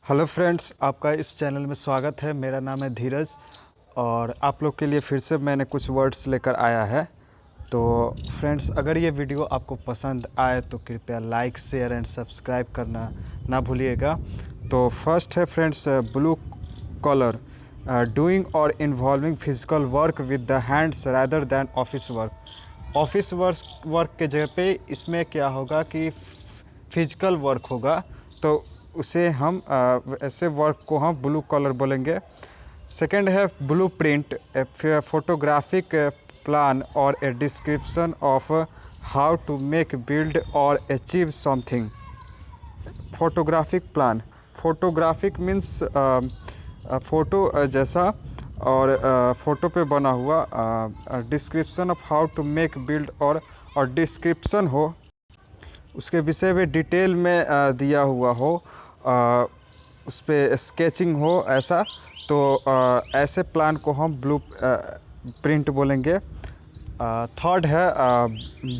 Hello friends, आपका इस channel में स्वागत है। मेरा नाम है धीरज और आप लोग के लिए फिर से मैंने कुछ वर्ड्स लेकर आया है। तो फ्रेंड्स, अगर ये वीडियो आपको पसंद आए तो कृपया लाइक, शेयर एंड सब्सक्राइब करना ना भूलिएगा। तो फर्स्ट है फ्रेंड्स, ब्लू कॉलर, डूइंग और involving physical work with the hands rather than office work. Office work के जगह पे इसमें क्या होगा कि फिजिकल वर्क होगा, तो उसे हम ऐसे वर्क को हम ब्लू कलर बोलेंगे। सेकंड है ब्लू प्रिंट, फोटोग्राफिक प्लान और a description of how to make, build और achieve something. Photographic plan, photographic means photo जैसा और फ़ोटो पे बना हुआ। Description of how to make, build और डिस्क्रिप्शन हो, उसके विषय में डिटेल में दिया हुआ हो, उस पर स्केचिंग हो ऐसा, तो ऐसे प्लान को हम ब्लू प्रिंट बोलेंगे। थर्ड है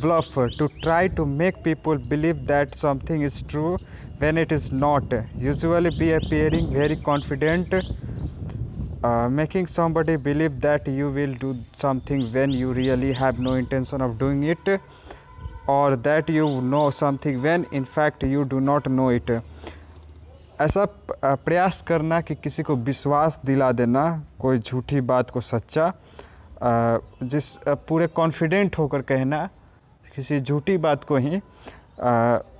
bluff, to try to make people believe that something is true when it is not, usually be appearing very confident, making somebody believe that you will do something when you really have no intention of doing it, or that you know something when in fact you do not know it। ऐसा प्रयास करना कि किसी को विश्वास दिला देना कोई झूठी बात को सच्चा, जिस पूरे कॉन्फिडेंट होकर कहना किसी झूठी बात को ही,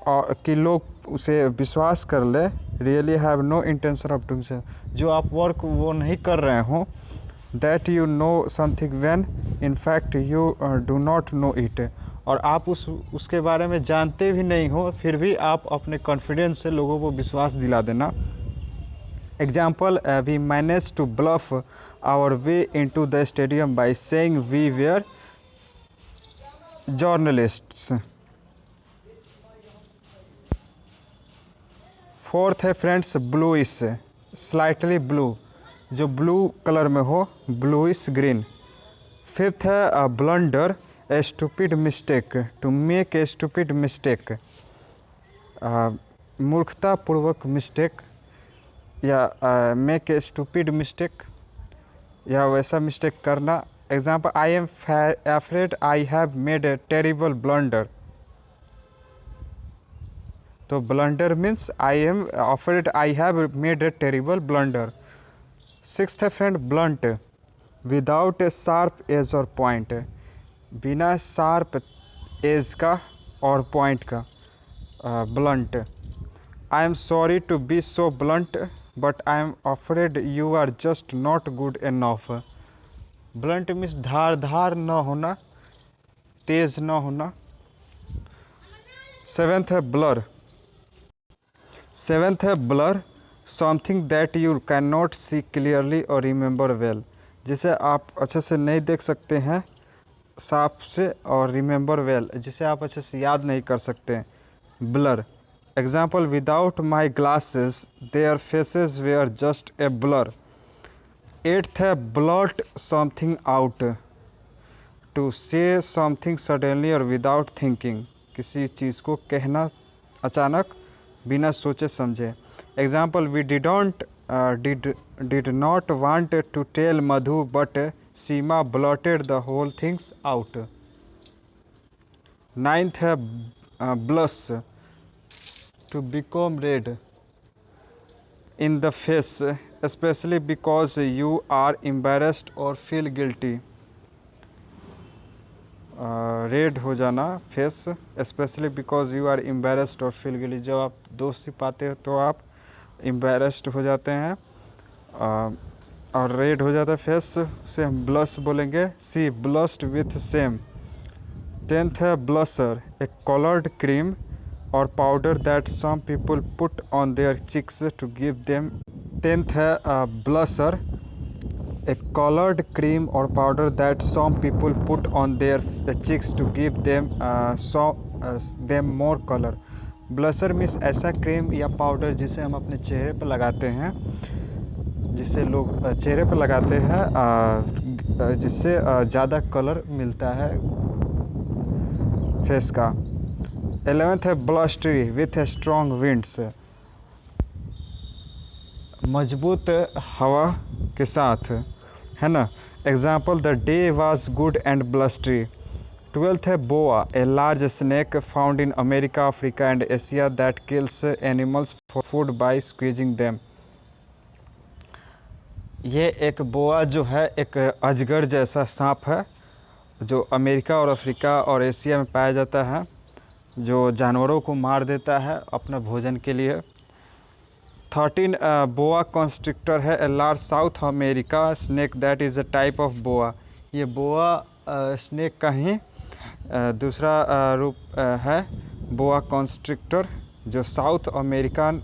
और कि लोग उसे विश्वास कर ले। Really have no intention of doing so, जो आप वर्क वो नहीं कर रहे हों। That you know something when in fact you do not know it, और आप उसके बारे में जानते भी नहीं हो, फिर भी आप अपने कॉन्फिडेंस से लोगों को विश्वास दिला देना। Example, we manage to bluff our way into the stadium by saying we were journalists. Fourth है फ्रेंड्स ब्लूइश, स्लाइटली ब्लू, जो ब्लू कलर में हो, ब्लूइश ग्रीन। फिफ्थ है blunder, a stupid mistake, to make a stupid mistake, मूर्खतापूर्वक mistake या make a stupid mistake या वैसा mistake करना। Example, I am afraid I have made a terrible blunder, तो blunder means I am afraid I have made a terrible blunder. Sixth है friend blunt, without a sharp edge और point, बिना sharp edge का और point का, blunt. I am sorry to be so blunt but I am afraid you are just not good enough. Blunt means धार न होना, तेज न होना। सेवेंथ है blur, something that you can not see clearly और रिमेंबर वेल, जिसे आप अच्छे से नहीं देख सकते हैं साफ से, और रिमेंबर वेल, जिसे आप अच्छे से याद नहीं कर सकते, blur. Example, without my glasses their faces were just a blur. Eighth है blurt something out, to say something suddenly और विदाउट थिंकिंग, किसी चीज़ को कहना अचानक बिना सोचे समझे। Example, we did not want to tell Madhu but Seema blurted the whole things out. Ninth है blush, to become red in the face specially because you are embarrassed और फील गिल्टी। रेड हो जाना face, specially because you are embarrassed और feel guilty, जब आप दोस्ती पाते हो तो आप एम्बेरस्ड हो जाते हैं और रेड हो जाता है फेस, से हम ब्लश बोलेंगे। She blushed with shame. Tenth है ब्लशर, ए कलर्ड क्रीम और powder that some people put on their cheeks to give them. Tenth है blusher, a colored cream or powder that some people put on their cheeks to give them them more color। Blusher means ऐसा cream या powder जिसे हम अपने चेहरे पर लगाते हैं, जिसे लोग चेहरे पर लगाते हैं, जिससे ज़्यादा कलर मिलता है फेस का। 11th है ब्लस्टरी विथ स्ट्रॉन्ग विंड्स, मजबूत हवा के साथ, है ना। Example, the day was good and blustery. 12th है boa, a large snake found in America, Africa and Asia that kills animals for food by squeezing them. ये एक बोआ जो है एक अजगर जैसा सांप है जो अमेरिका और अफ्रीका और एशिया में पाया जाता है, जो जानवरों को मार देता है अपना भोजन के लिए। 13 बोआ कॉन्स्ट्रिक्टर है, a large South America snake that is a type of boa. ये बोआ स्नेक का ही दूसरा रूप है, बोआ कॉन्स्ट्रिक्टर, जो साउथ अमेरिकन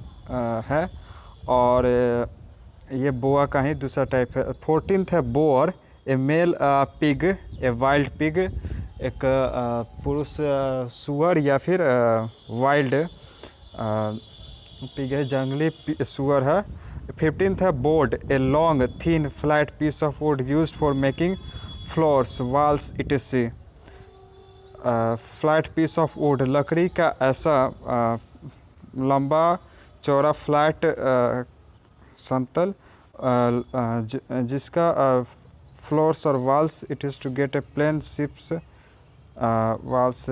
है और ये बोआ का ही दूसरा टाइप है। 14th है bore, A mail pig, a wild pig, एक पुरुष सुअर या फिर वाइल्ड पिग है, जंगली सुअर है। 15th है board, a long thin flat piece of wood used for making floors walls etc। Flat piece of wood, लकड़ी का ऐसा लंबा चौड़ा फ्लैट समतल जिसका फ्लोर्स और walls, it is to get a plane ships walls,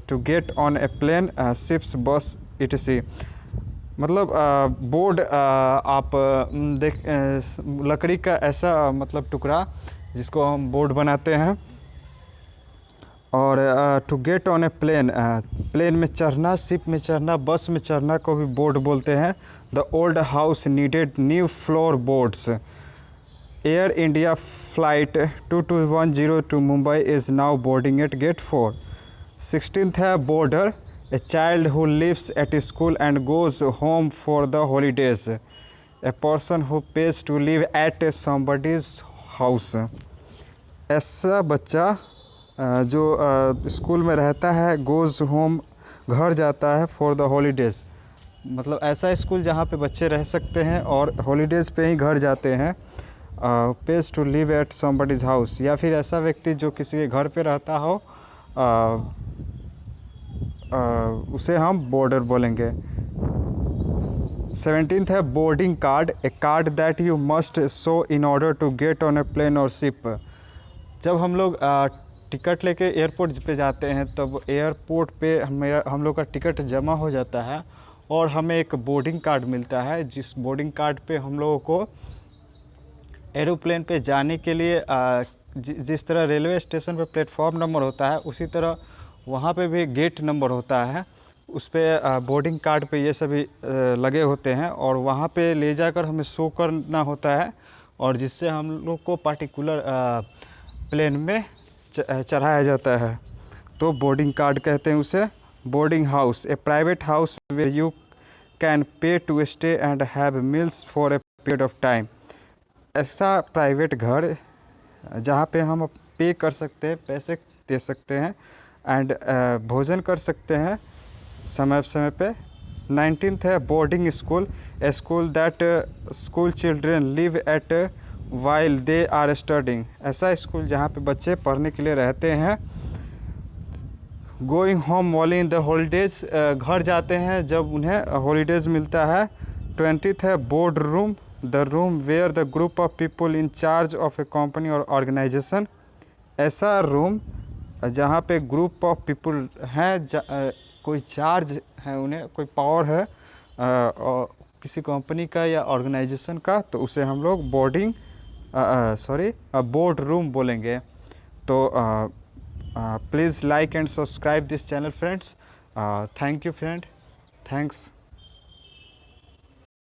to get on a plane ships bus etc। मतलब board आप देख लकड़ी का ऐसा मतलब टुकड़ा जिसको हम बोर्ड बनाते हैं। और to get on a plane, plane में चढ़ना, शिप में चढ़ना, बस में चढ़ना को भी बोर्ड बोलते हैं। The old house needed new floor boards. Air India flight 2210 to Mumbai is now boarding at gate 4। 16th है boarder, a child who lives at school and goes home for the holidays, a person who pays to live at somebody's house. ऐसा बच्चा जो school में रहता है, goes home घर जाता है, फॉर द हॉलीडेज़ मतलब ऐसा स्कूल जहाँ पे बच्चे रह सकते हैं और हॉलीडेज़ पे ही घर जाते हैं। Pays to live at somebody's house, या फिर ऐसा व्यक्ति जो किसी के घर पे रहता हो उसे हम बोर्डर बोलेंगे। 17th है boarding card, a card that you must show in order to get on a plane और शिप। जब हम लोग टिकट लेके एयरपोर्ट पे जाते हैं तब एयरपोर्ट पे हम लोग का टिकट जमा हो जाता है और हमें एक बोर्डिंग कार्ड मिलता है, जिस बोर्डिंग कार्ड पे हम लोगों को एरोप्लेन पे जाने के लिए जिस तरह रेलवे स्टेशन पे प्लेटफॉर्म नंबर होता है उसी तरह वहाँ पे भी गेट नंबर होता है, उस पर बोर्डिंग कार्ड पे ये सभी लगे होते हैं और वहाँ पे ले जाकर हमें शो करना होता है और जिससे हम लोग को पार्टिकुलर प्लेन में चढ़ाया जाता है, तो बोर्डिंग कार्ड कहते हैं उसे। Boarding house, a private house where you can pay to stay and have meals for a period of time. ऐसा प्राइवेट घर जहाँ पे हम पे कर सकते हैं, पैसे दे सकते हैं एंड भोजन कर सकते हैं समय समय पे। 19th है boarding school, a school that school children live at while they are studying. ऐसा स्कूल जहाँ पे बच्चे पढ़ने के लिए रहते हैं। Going home only in the holidays, घर जाते हैं जब उन्हें हॉलीडेज मिलता है। 20th है board room, the room where the group of people in charge of a company और ऑर्गेनाइजेशन। ऐसा रूम जहाँ पे ग्रुप ऑफ पीपल हैं, कोई चार्ज है, उन्हें कोई पावर है और किसी कंपनी का या ऑर्गेनाइजेशन का, तो उसे हम लोग बोर्ड रूम बोलेंगे। तो please like and subscribe this channel friends. Thank you friend, thanks.